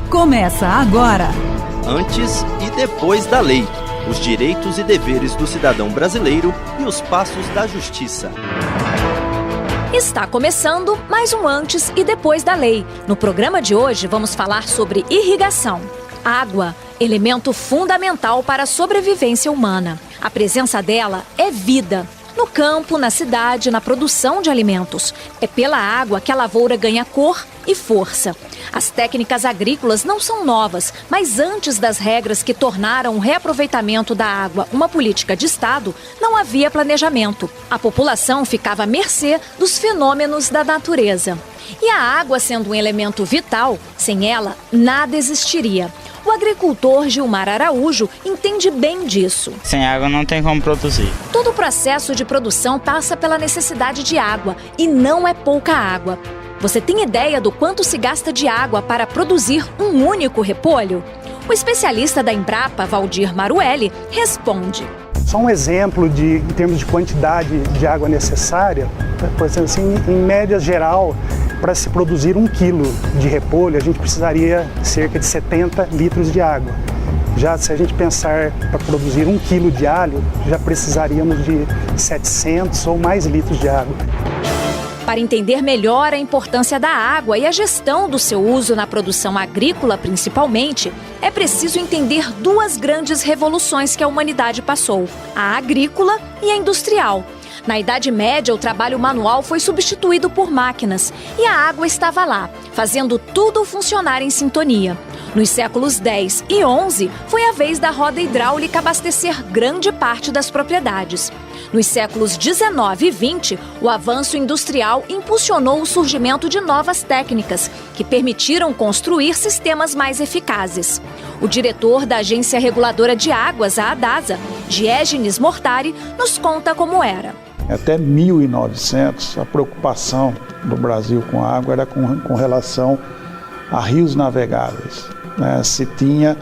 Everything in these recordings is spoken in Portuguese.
Começa agora. Antes e depois da lei. Os direitos e deveres do cidadão brasileiro e os passos da justiça. Está começando mais um Antes e Depois da Lei. No programa de hoje vamos falar sobre irrigação. Água, elemento fundamental para a sobrevivência humana. A presença dela é vida. No campo, na cidade, na produção de alimentos. É pela água que a lavoura ganha cor e força. As técnicas agrícolas não são novas, mas antes das regras que tornaram o reaproveitamento da água uma política de Estado, não havia planejamento. A população ficava à mercê dos fenômenos da natureza. E a água sendo um elemento vital, sem ela, nada existiria. O agricultor Gilmar Araújo entende bem disso. Sem água não tem como produzir. Todo o processo de produção passa pela necessidade de água, e não é pouca água. Você tem ideia do quanto se gasta de água para produzir um único repolho? O especialista da Embrapa, Valdir Maruelli, responde. Só um exemplo em termos de quantidade de água necessária, por exemplo, assim, em média geral, para se produzir 1 quilo de repolho, a gente precisaria cerca de 70 litros de água. Já se a gente pensar para produzir 1 quilo de alho, já precisaríamos de 700 ou mais litros de água. Para entender melhor a importância da água e a gestão do seu uso na produção agrícola, principalmente, é preciso entender duas grandes revoluções que a humanidade passou: a agrícola e a industrial. Na Idade Média, o trabalho manual foi substituído por máquinas e a água estava lá, fazendo tudo funcionar em sintonia. Nos séculos X e XI, foi a vez da roda hidráulica abastecer grande parte das propriedades. Nos séculos XIX e XX, o avanço industrial impulsionou o surgimento de novas técnicas, que permitiram construir sistemas mais eficazes. O diretor da Agência Reguladora de Águas, a ADASA, Diógenes Mortari, nos conta como era. Até 1900, a preocupação do Brasil com a água era com relação a rios navegáveis. Se tinha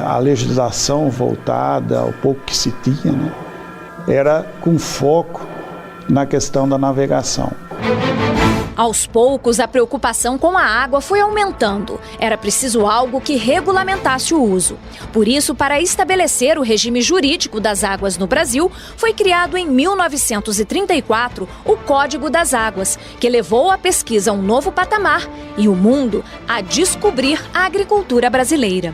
a legislação voltada ao pouco que se tinha, era com foco na questão da navegação. Aos poucos, a preocupação com a água foi aumentando. Era preciso algo que regulamentasse o uso. Por isso, para estabelecer o regime jurídico das águas no Brasil, foi criado em 1934 o Código das Águas, que levou a pesquisa a um novo patamar e o mundo a descobrir a agricultura brasileira.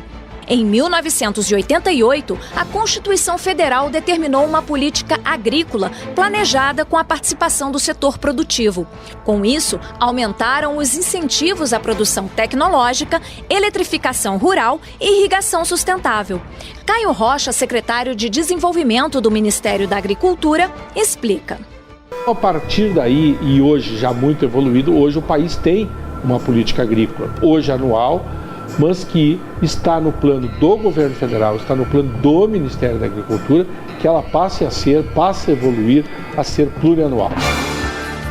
Em 1988, a Constituição Federal determinou uma política agrícola planejada com a participação do setor produtivo. Com isso, aumentaram os incentivos à produção tecnológica, eletrificação rural e irrigação sustentável. Caio Rocha, secretário de Desenvolvimento do Ministério da Agricultura, explica. A partir daí, e hoje já muito evoluído, hoje o país tem uma política agrícola, hoje anual, mas que está no plano do governo federal, está no plano do Ministério da Agricultura, que ela passe a evoluir, a ser plurianual.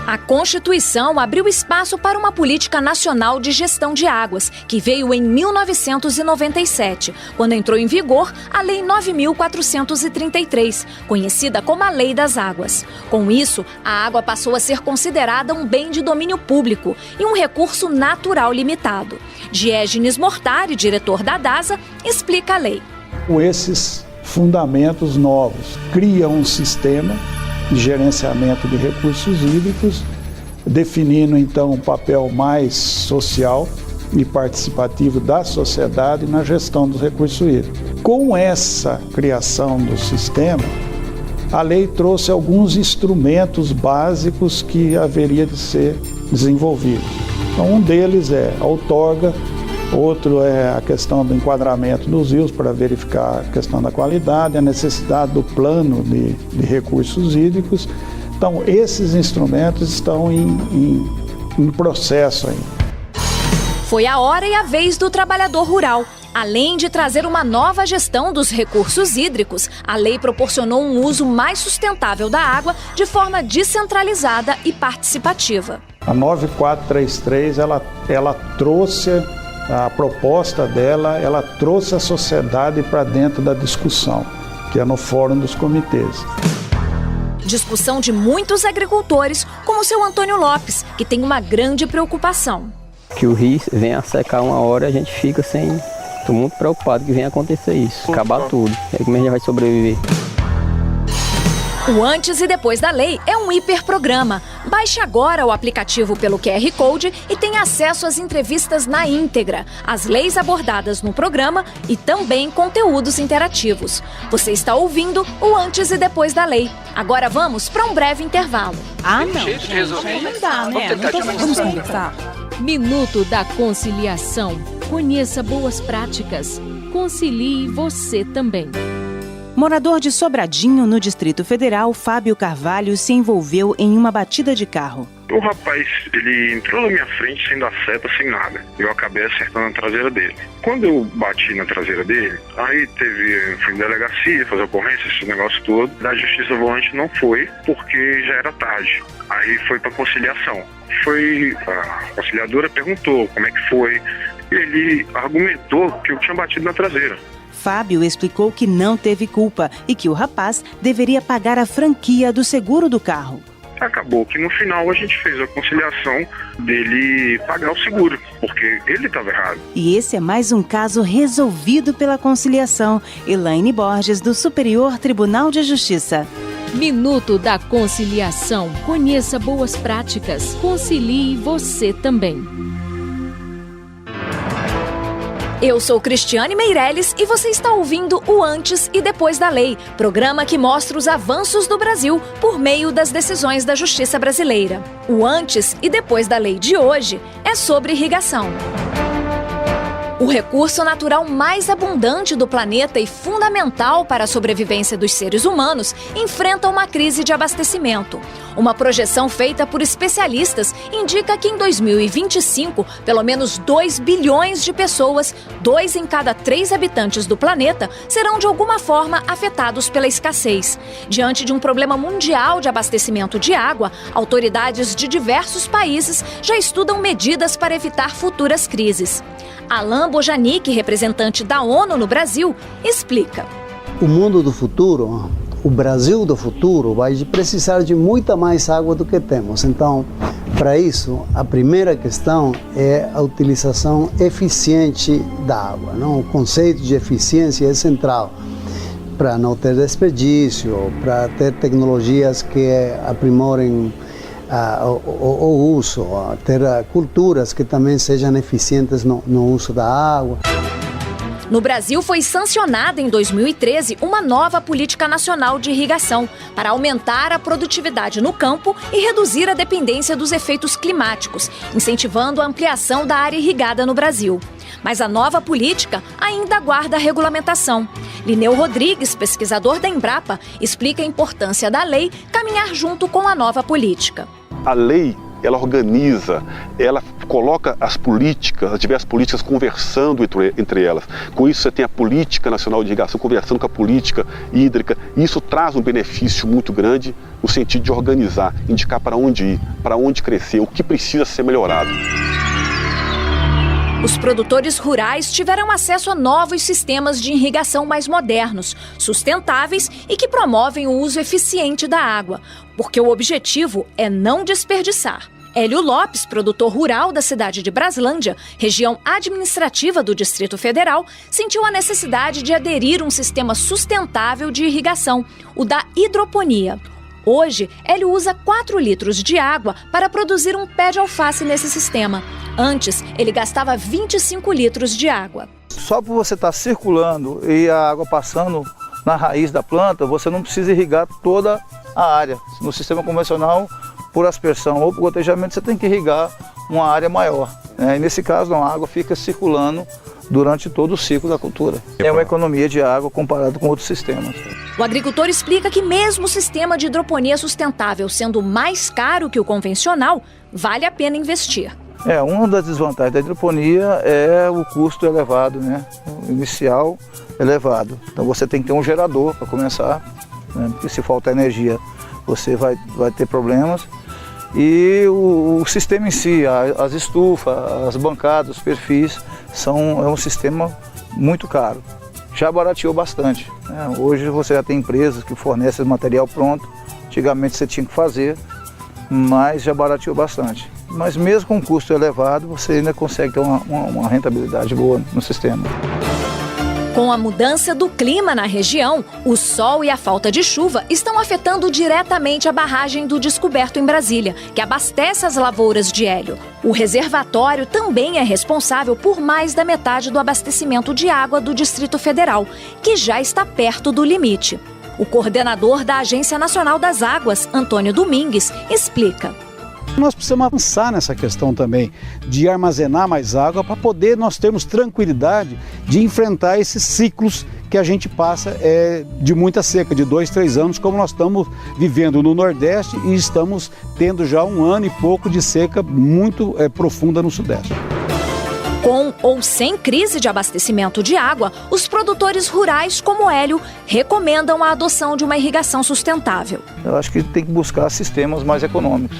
A Constituição abriu espaço para uma política nacional de gestão de águas, que veio em 1997, quando entrou em vigor a Lei 9.433, conhecida como a Lei das Águas. Com isso, a água passou a ser considerada um bem de domínio público e um recurso natural limitado. Diógenes Mortari, diretor da ADASA, explica a lei. Com esses fundamentos novos, cria um sistema de gerenciamento de recursos hídricos, definindo então um papel mais social e participativo da sociedade na gestão dos recursos hídricos. Com essa criação do sistema, a lei trouxe alguns instrumentos básicos que haveria de ser desenvolvidos. Então, um deles é a outorga, outro é a questão do enquadramento dos rios para verificar a questão da qualidade, a necessidade do plano de recursos hídricos. Então, esses instrumentos estão em processo ainda. Foi a hora e a vez do trabalhador rural. Além de trazer uma nova gestão dos recursos hídricos, a lei proporcionou um uso mais sustentável da água de forma descentralizada e participativa. A 9433, ela trouxe a proposta dela, ela trouxe a sociedade para dentro da discussão, que é no Fórum dos Comitês. Discussão de muitos agricultores, como o seu Antônio Lopes, que tem uma grande preocupação. que o rio venha a secar uma hora, a gente fica sem... Estou muito preocupado que venha acontecer isso, acabar tudo. É como a gente vai sobreviver. O Antes e Depois da Lei é um hiperprograma. Baixe agora o aplicativo pelo QR Code e tenha acesso às entrevistas na íntegra, às leis abordadas no programa e também conteúdos interativos. Você está ouvindo o Antes e Depois da Lei. Agora vamos para um breve intervalo. Não dá, né? Vamos conversar. Minuto da Conciliação. Conheça boas práticas. Concilie você também. Morador de Sobradinho, no Distrito Federal, Fábio Carvalho se envolveu em uma batida de carro. O rapaz, ele entrou na minha frente sem dar seta, sem nada. Eu acabei acertando a traseira dele. Quando eu bati na traseira dele, aí fui em delegacia, fazer ocorrência, esse negócio todo. Da Justiça Volante não foi, porque já era tarde. Aí foi pra conciliação. A conciliadora perguntou como é que foi. Ele argumentou que eu tinha batido na traseira. Fábio explicou que não teve culpa e que o rapaz deveria pagar a franquia do seguro do carro. Acabou que no final a gente fez a conciliação dele pagar o seguro, porque ele estava errado. E esse é mais um caso resolvido pela conciliação. Elaine Borges, do Superior Tribunal de Justiça. Minuto da Conciliação. Conheça boas práticas. Concilie você também. Eu sou Cristiane Meirelles e você está ouvindo o Antes e Depois da Lei, programa que mostra os avanços do Brasil por meio das decisões da Justiça brasileira. O Antes e Depois da Lei de hoje é sobre irrigação. O recurso natural mais abundante do planeta e fundamental para a sobrevivência dos seres humanos enfrenta uma crise de abastecimento. Uma projeção feita por especialistas indica que em 2025, pelo menos 2 bilhões de pessoas, 2 em cada 3 habitantes do planeta, serão de alguma forma afetados pela escassez. Diante de um problema mundial de abastecimento de água, autoridades de diversos países já estudam medidas para evitar futuras crises. Alain Bojanic, representante da ONU no Brasil, explica. O mundo do futuro, o Brasil do futuro, vai precisar de muita mais água do que temos. Então, para isso, a primeira questão é a utilização eficiente da água. Não? O conceito de eficiência é central para não ter desperdício, para ter tecnologias que aprimorem o uso, ter culturas que também sejam eficientes no uso da água. No Brasil foi sancionada em 2013 uma nova política nacional de irrigação para aumentar a produtividade no campo e reduzir a dependência dos efeitos climáticos, incentivando a ampliação da área irrigada no Brasil. Mas a nova política ainda aguarda regulamentação. Lineu Rodrigues, pesquisador da Embrapa, explica a importância da lei caminhar junto com a nova política. A lei, ela organiza, ela coloca as políticas, as diversas políticas conversando entre elas. Com isso você tem a política nacional de irrigação conversando com a política hídrica. E isso traz um benefício muito grande no sentido de organizar, indicar para onde ir, para onde crescer, o que precisa ser melhorado. Os produtores rurais tiveram acesso a novos sistemas de irrigação mais modernos, sustentáveis e que promovem o uso eficiente da água, porque o objetivo é não desperdiçar. Hélio Lopes, produtor rural da cidade de Braslândia, região administrativa do Distrito Federal, sentiu a necessidade de aderir a um sistema sustentável de irrigação, o da hidroponia. Hoje, Hélio usa 4 litros de água para produzir um pé de alface nesse sistema. Antes, ele gastava 25 litros de água. Só por você estar circulando e a água passando na raiz da planta, você não precisa irrigar toda a área. No sistema convencional, por aspersão ou por gotejamento, você tem que irrigar uma área maior. E nesse caso, a água fica circulando durante todo o ciclo da cultura. É uma economia de água comparado com outros sistemas. O agricultor explica que mesmo o sistema de hidroponia sustentável sendo mais caro que o convencional, vale a pena investir. Uma das desvantagens da hidroponia é o custo elevado, o inicial elevado. Então você tem que ter um gerador para começar, porque se faltar energia você vai ter problemas. E o sistema em si, as estufas, as bancadas, os perfis, é um sistema muito caro. Já barateou bastante. Hoje você já tem empresas que fornecem material pronto, antigamente você tinha que fazer, mas já barateou bastante. mas mesmo com um custo elevado, você ainda consegue ter uma rentabilidade boa no sistema. Com a mudança do clima na região, o sol e a falta de chuva estão afetando diretamente a barragem do Descoberto em Brasília, que abastece as lavouras de hélio. O reservatório também é responsável por mais da metade do abastecimento de água do Distrito Federal, que já está perto do limite. O coordenador da Agência Nacional das Águas, Antônio Domingues, explica. Nós precisamos avançar nessa questão também de armazenar mais água para poder nós termos tranquilidade de enfrentar esses ciclos que a gente passa de muita seca, de 2, 3 anos, como nós estamos vivendo no Nordeste e estamos tendo já 1 ano e pouco de seca muito profunda no Sudeste. Com ou sem crise de abastecimento de água, os produtores rurais como Hélio recomendam a adoção de uma irrigação sustentável. Eu acho que tem que buscar sistemas mais econômicos,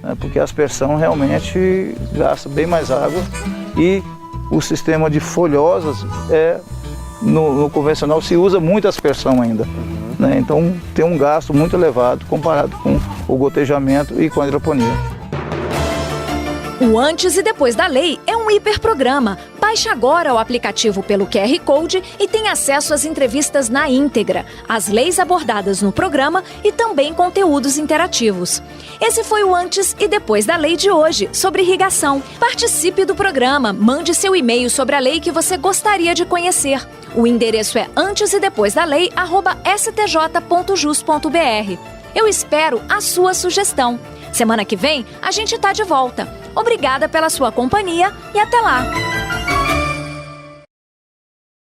né, porque a aspersão realmente gasta bem mais água e o sistema de folhosas no convencional se usa muito aspersão ainda. Né, então tem um gasto muito elevado comparado com o gotejamento e com a hidroponia. O Antes e Depois da Lei é um hiperprograma. Baixe agora o aplicativo pelo QR Code e tenha acesso às entrevistas na íntegra, às leis abordadas no programa e também conteúdos interativos. Esse foi o Antes e Depois da Lei de hoje, sobre irrigação. Participe do programa, mande seu e-mail sobre a lei que você gostaria de conhecer. O endereço é antesedepoisdalei@stj.jus.br. Eu espero a sua sugestão. Semana que vem, a gente tá de volta. Obrigada pela sua companhia e até lá!